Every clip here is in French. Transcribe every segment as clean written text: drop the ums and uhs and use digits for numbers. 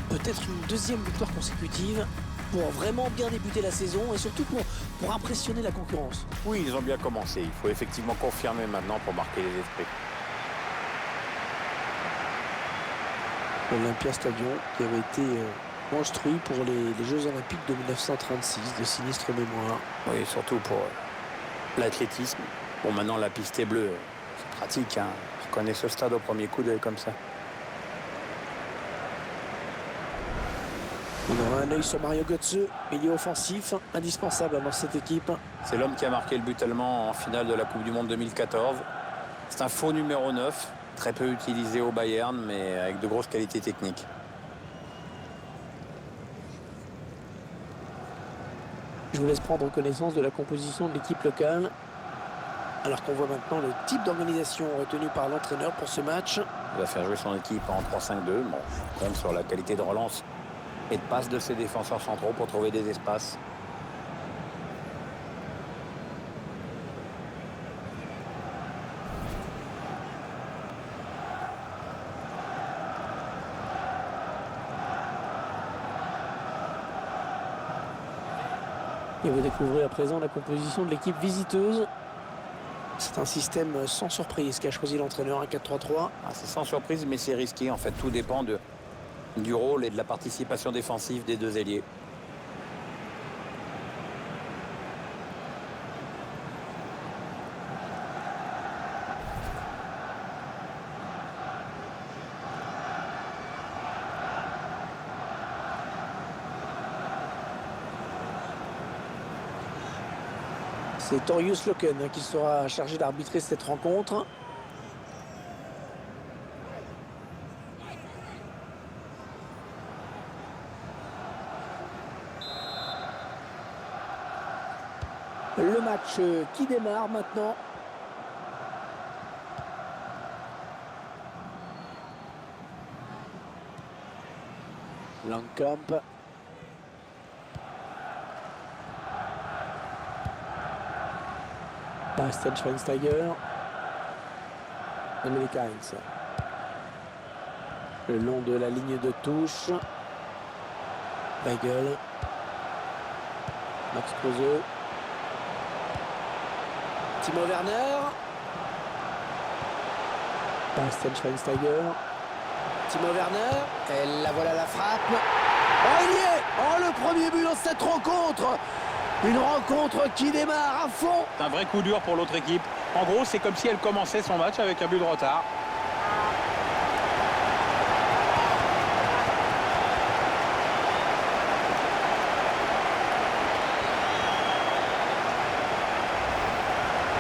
peut-être une deuxième victoire consécutive pour vraiment bien débuter la saison et surtout pour impressionner la concurrence. Oui, ils ont bien commencé. Il faut effectivement confirmer maintenant pour marquer les esprits. L'Olympia Stadion qui avait été construit pour les Jeux Olympiques de 1936, de sinistre mémoire. Oui, surtout pour l'athlétisme. Bon, maintenant la piste est bleue. C'est pratique, hein. On reconnaît ce stade au premier coup d'œil comme ça. On aura un œil sur Mario Götze, milieu offensif, indispensable dans cette équipe. C'est l'homme qui a marqué le but allemand en finale de la Coupe du Monde 2014. C'est un faux numéro 9, très peu utilisé au Bayern, mais avec de grosses qualités techniques. Je vous laisse prendre connaissance de la composition de l'équipe locale. Alors qu'on voit maintenant le type d'organisation retenu par l'entraîneur pour ce match. Il va faire jouer son équipe en 3-5-2. Bon, il compte sur la qualité de relance et de passe de ses défenseurs centraux pour trouver des espaces. Et vous découvrez à présent la composition de l'équipe visiteuse. C'est un système sans surprise qu'a choisi l'entraîneur, un 4-3-3. C'est sans surprise, mais c'est risqué. En fait, tout dépend du rôle et de la participation défensive des deux ailiers. C'est Torius Loken qui sera chargé d'arbitrer cette rencontre. Le match qui démarre maintenant. Langkamp. Bastian Schweinsteiger. Dominic Heinz. Le long de la ligne de touche. Weigl. Max Kruse. Timo Werner. Bastian Schweinsteiger. Timo Werner. Et la voilà la frappe. Oh, il y est! Oh, le premier but dans cette rencontre! Une rencontre qui démarre à fond. C'est un vrai coup dur pour l'autre équipe. En gros, c'est comme si elle commençait son match avec un but de retard.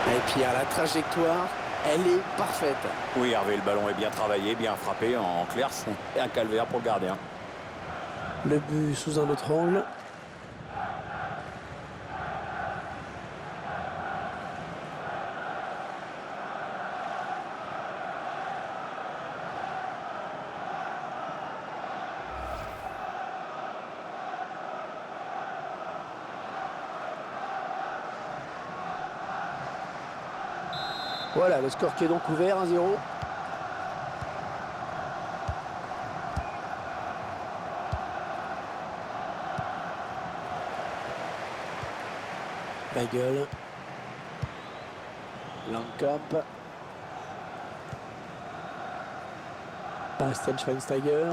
Et puis à la trajectoire, elle est parfaite. Oui, Hervé, le ballon est bien travaillé, bien frappé. En clair, c'est un calvaire pour le gardien. Le but sous un autre angle. Voilà, le score qui est donc ouvert, 1-0. Weigl. Langkamp. Bastian Schweinsteiger.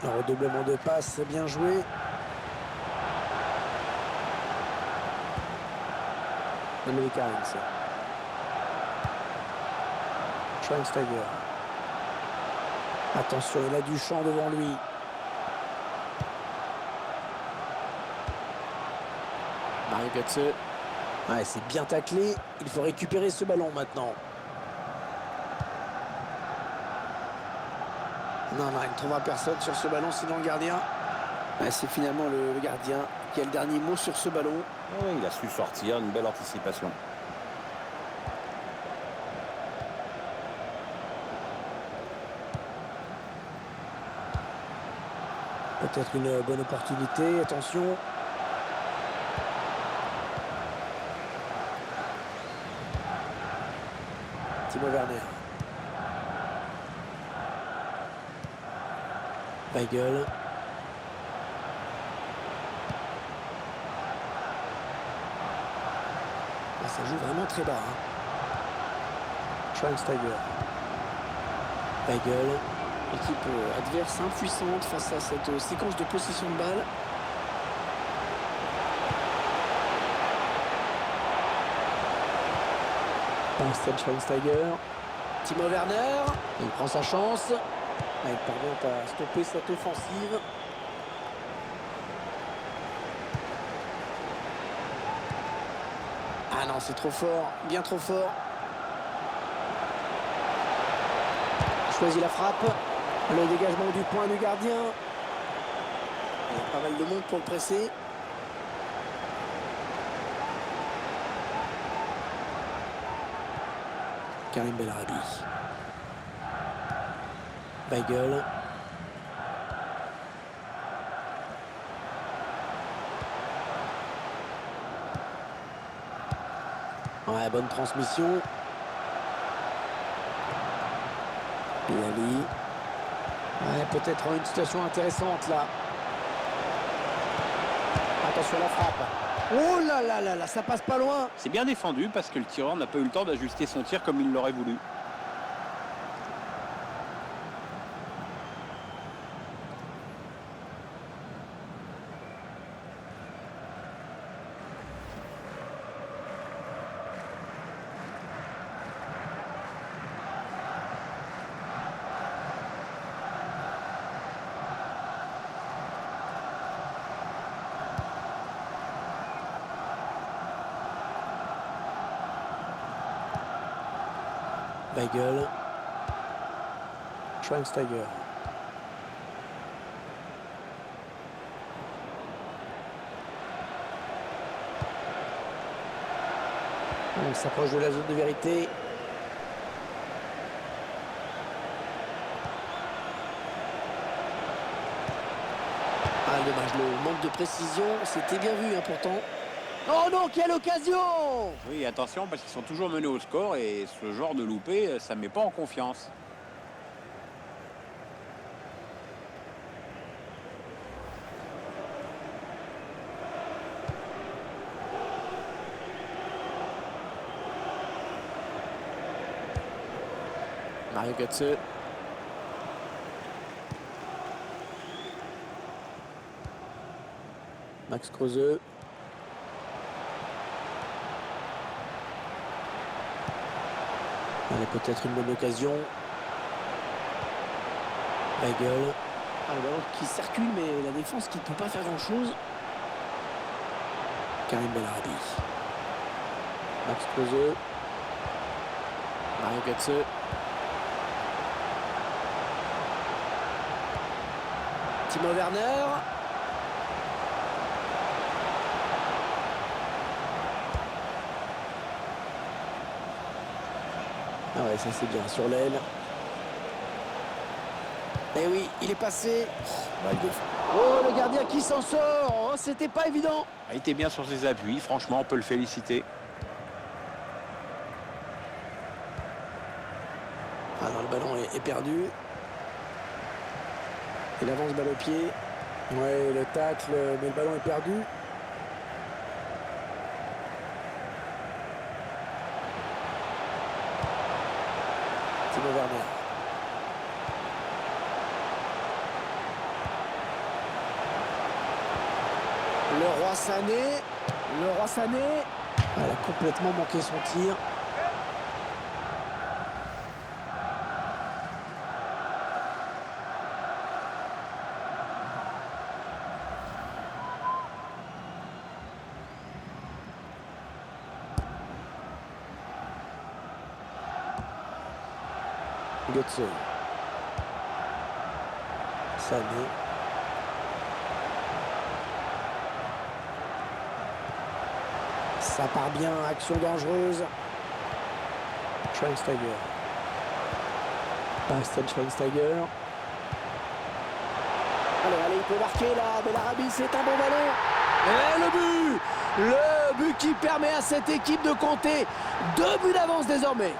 Un redoublement de passes bien joué. Dominic Heinz. Schweinsteiger. Attention, il a du champ devant lui. Mario Götze. Ouais, c'est bien taclé. Il faut récupérer ce ballon maintenant. Non, il ne trouvera personne sur ce ballon, sinon le gardien. Ouais, c'est finalement le gardien qui a le dernier mot sur ce ballon. Oui, il a su sortir, une belle anticipation. Peut-être une bonne opportunité, attention. Timo Werner. Weigl. Ça joue vraiment très bas. Schweinsteiger. Weigl. Équipe adverse impuissante face à cette séquence de possession de balle. Bastian Schweinsteiger. Timo Werner. Il prend sa chance. Il parvient à stopper cette offensive. Ah non, c'est trop fort. Bien trop fort. Il choisit la frappe. Le dégagement du point du gardien. Il y a pas mal de monde pour le presser. Karim Bellarabi. Weigl. Ouais, bonne transmission. Bilali. Ouais, peut-être une situation intéressante là. Attention à la frappe. Oh là là là là, ça passe pas loin. C'est bien défendu parce que le tireur n'a pas eu le temps d'ajuster son tir comme il l'aurait voulu. Weigl. Schweinsteiger. On s'approche de la zone de vérité. Ah, dommage, le manque de précision, c'était bien vu, pourtant. Oh non, quelle occasion! Oui, attention parce qu'ils sont toujours menés au score et ce genre de loupé, ça ne met pas en confiance. Mario Götze. Max Kruse. Allez, peut-être une bonne occasion. Weigl. Ah, le ballon qui circule, mais la défense qui ne peut pas faire grand-chose. Karim Bellarabi. Max Kruse. Mario Götze. Timo Werner. Ah ouais, ça c'est bien sur l'aile. Et oui, il est passé. Oh, le gardien qui s'en sort. Oh, c'était pas évident. Il était bien sur ses appuis, franchement, on peut le féliciter. Ah non, le ballon est perdu. Il avance balle au pied. Ouais, le tacle, mais le ballon est perdu. Timo Werner. Leroy Sané. Leroy Sané. Elle a complètement manqué son tir. Götze. Sané. Ça part bien, action dangereuse. Schweinsteiger. Bastian Schweinsteiger. Allez, il peut marquer là. Bellarabi, c'est un bon ballon. Et le but! Le but qui permet à cette équipe de compter 2 buts d'avance désormais.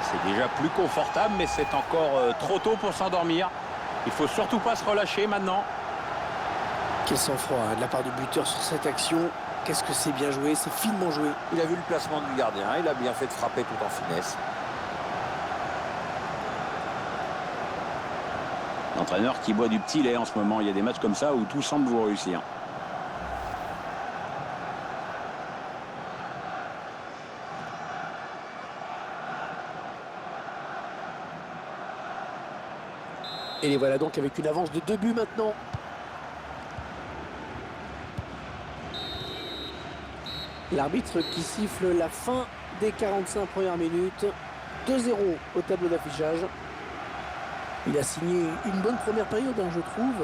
C'est déjà plus confortable, mais c'est encore trop tôt pour s'endormir. Il faut surtout pas se relâcher maintenant. Quel sang-froid de la part du buteur sur cette action. Qu'est-ce que c'est bien joué, c'est finement joué. Il a vu le placement du gardien, il a bien fait de frapper tout en finesse. L'entraîneur qui boit du petit lait en ce moment. Il y a des matchs comme ça où tout semble vous réussir. Et les voilà donc avec une avance de 2 buts maintenant. L'arbitre qui siffle la fin des 45 premières minutes. 2-0 au tableau d'affichage. Il a signé une bonne première période, hein, je trouve.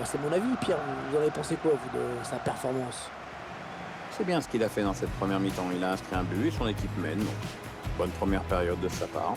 C'est mon avis, Pierre. Vous en avez pensé quoi, vous, de sa performance? C'est bien ce qu'il a fait dans cette première mi-temps. Il a inscrit un but et son équipe mène. Donc, bonne première période de sa part.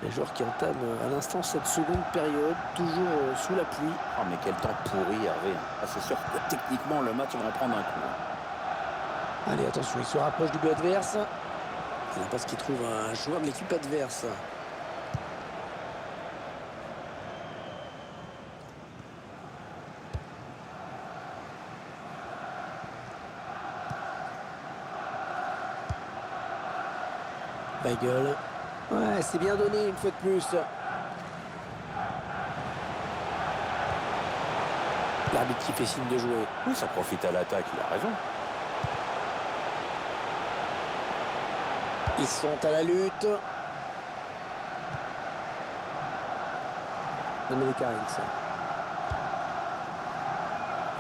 Les joueurs qui entament à l'instant cette seconde période, toujours sous la pluie. Oh, mais quel temps pourri, Hervé. Ah, c'est sûr que techniquement, le match va en prendre un coup. Allez, attention, il se rapproche du but adverse. Il n'a pas ce qu'il trouve un joueur de l'équipe adverse. Weigl. Ouais, c'est bien donné une fois de plus. L'arbitre qui fait signe de jouer. Oui, ça profite à l'attaque, il a raison. Ils sont à la lutte. Dominic Harris.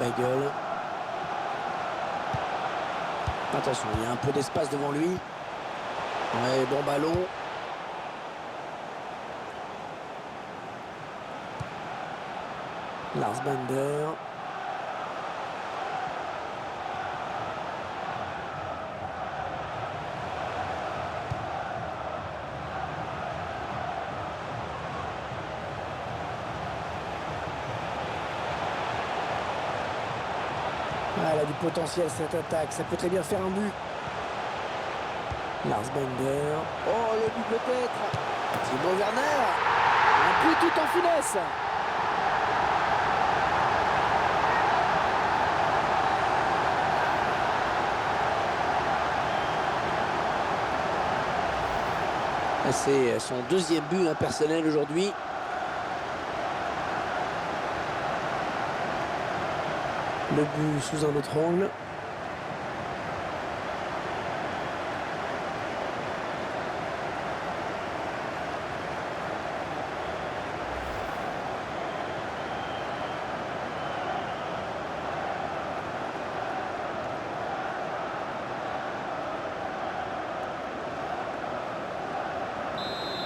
Weigl. Attention, il y a un peu d'espace devant lui. Ouais, bon ballon. Lars Bender. Elle a du potentiel cette attaque, ça peut très bien faire un but. Lars Bender. Oh, le but peut-être. Timo Werner. Un but tout en finesse. C'est son deuxième but personnel aujourd'hui. Le but sous un autre angle.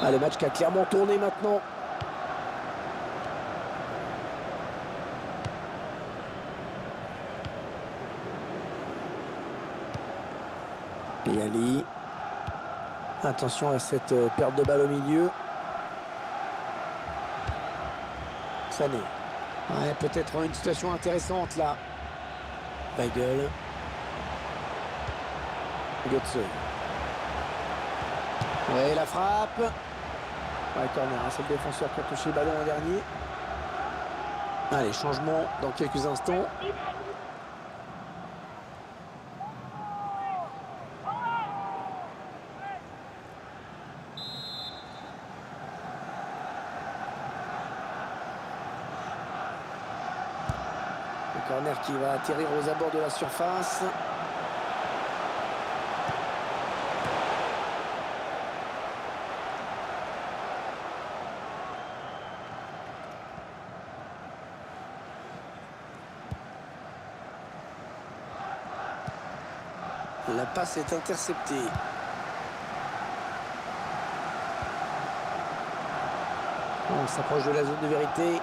Ah, le match qui a clairement tourné maintenant. Et Ali. Attention à cette perte de balle au milieu. Sané. Ouais, peut-être une situation intéressante là. Weigl. Götze. Ouais, la frappe. Ouais, corner, c'est le défenseur qui a touché le ballon en dernier. Allez, changement dans quelques instants. Le corner qui va atterrir aux abords de la surface. La passe est interceptée. On s'approche de la zone de vérité.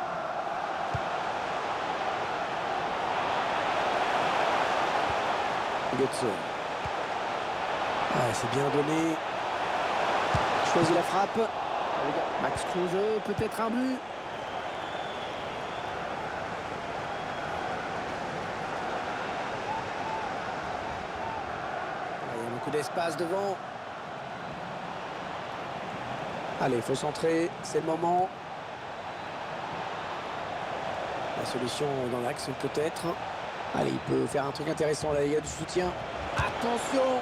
Götze. C'est bien donné. Choisit la frappe. Max Kruse, peut-être un but. Il y a beaucoup d'espace devant. Allez, il faut centrer, c'est le moment. La solution dans l'axe peut-être. Allez, il peut faire un truc intéressant là, il y a du soutien. Attention!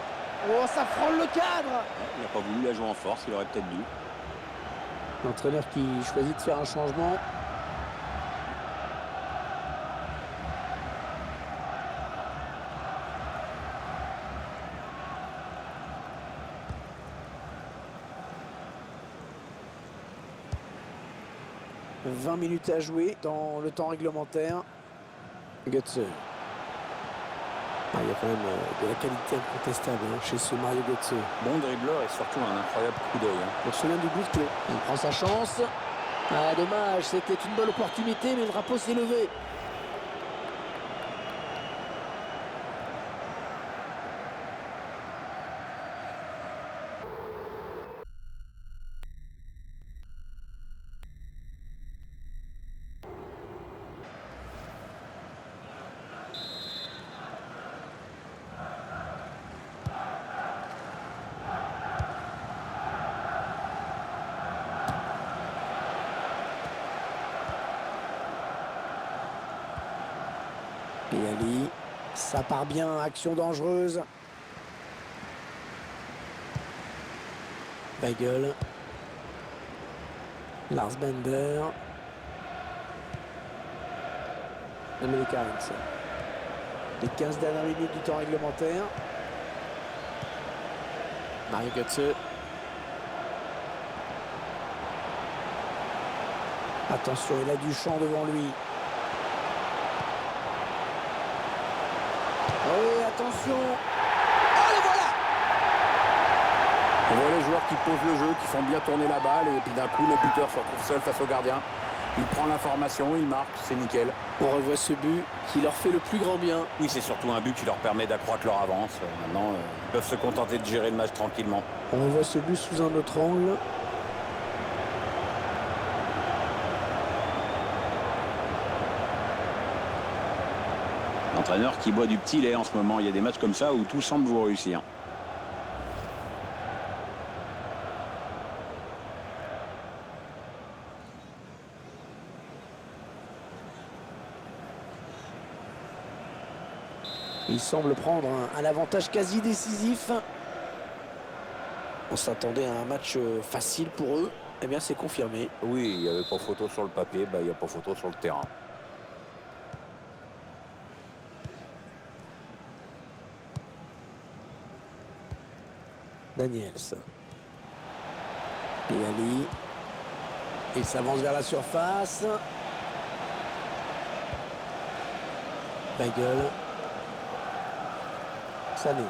Oh, ça frôle le cadre! Il n'a pas voulu la jouer en force, il aurait peut-être dû. L'entraîneur qui choisit de faire un changement. « 20 minutes à jouer dans le temps réglementaire. » Götze. Il y a quand même de la qualité incontestable chez ce Mario Götze. Bon dribbleur et surtout un incroyable coup d'œil. On se souvient du but, il prend sa chance. Dommage, c'était une bonne opportunité, mais le drapeau s'est levé. Et Ali, ça part bien, action dangereuse. Weigl. Lars Bender. Emily Karens. Les 15 dernières minutes du temps réglementaire. Mario Götze. Attention, il a du champ devant lui. Oui, attention. Oh, le voilà! On voit les joueurs qui posent le jeu, qui font bien tourner la balle, et puis d'un coup, le buteur se retrouve seul face au gardien. Il prend l'information, il marque, c'est nickel. On revoit ce but qui leur fait le plus grand bien. Oui, c'est surtout un but qui leur permet d'accroître leur avance. Maintenant, ils peuvent se contenter de gérer le match tranquillement. On revoit ce but sous un autre angle. L'entraîneur qui boit du petit lait en ce moment. Il y a des matchs comme ça où tout semble vous réussir. Il semble prendre un avantage quasi décisif. On s'attendait à un match facile pour eux. Eh bien, c'est confirmé. Oui, il n'y avait pas photo sur le papier, il n'y a pas photo sur le terrain. Daniels. Et Ali. Il s'avance vers la surface. Weigl. Sané.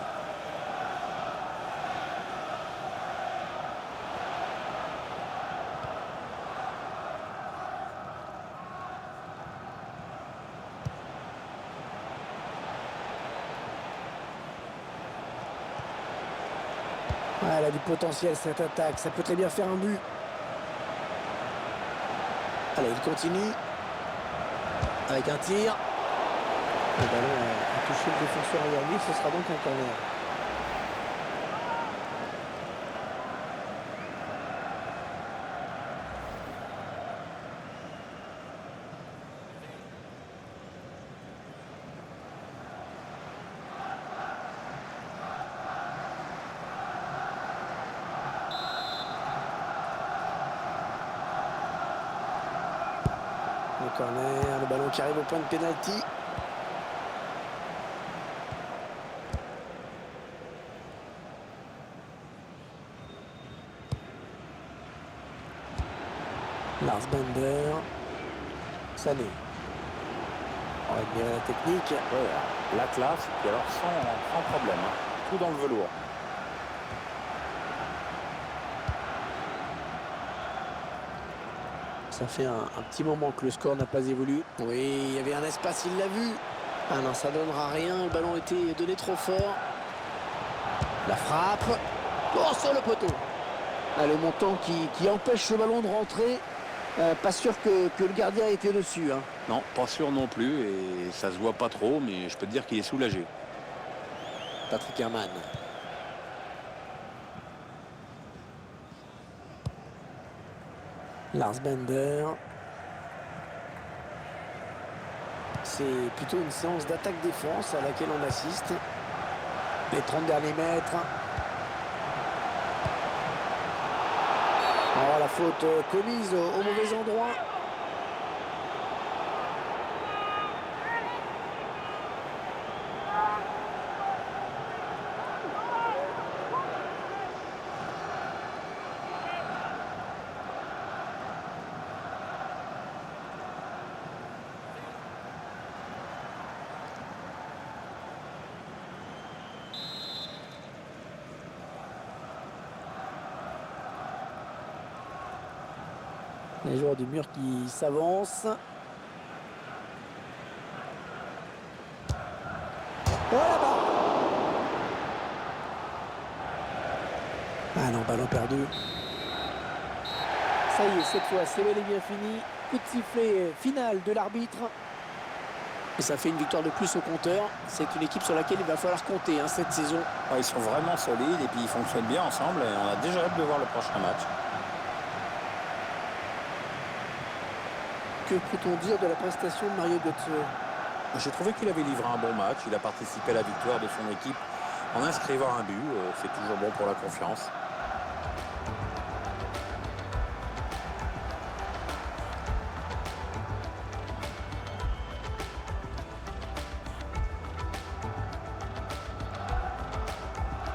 Elle a du potentiel cette attaque, ça peut très bien faire un but. Allez, il continue. Avec un tir. Le ballon a touché le défenseur derrière lui, ce sera donc un corner. Le corner, le ballon qui arrive au point de pénalty. Lars Bender. Sané. On va admirer la technique. Ouais, la classe, et alors sans problème. trou dans le velours. Ça fait un petit moment que le score n'a pas évolué. Oui, il y avait un espace, il l'a vu. Ah non, ça donnera rien. Le ballon était donné trop fort. La frappe. Oh, sur le poteau. Ah, le montant qui empêche ce ballon de rentrer. Pas sûr que le gardien était dessus. Hein. Non, pas sûr non plus, et ça se voit pas trop, mais je peux te dire qu'il est soulagé. Patrick Herrmann. Lars Bender. C'est plutôt une séance d'attaque-défense à laquelle on assiste. Les 30 derniers mètres. Oh, la faute commise au mauvais endroit. Les joueurs du mur qui s'avancent. Oh là-bas! Ah non, ballon perdu. Ça y est, cette fois, c'est bel et bien fini. Coup de sifflet final de l'arbitre. Et ça fait une victoire de plus au compteur. C'est une équipe sur laquelle il va falloir compter cette saison. Ouais, ils sont vraiment solides et puis ils fonctionnent bien ensemble. Et on a déjà hâte de voir le prochain match. Que peut-on dire de la prestation de Mario Götze? J'ai trouvé qu'il avait livré un bon match. Il a participé à la victoire de son équipe en inscrivant un but. C'est toujours bon pour la confiance.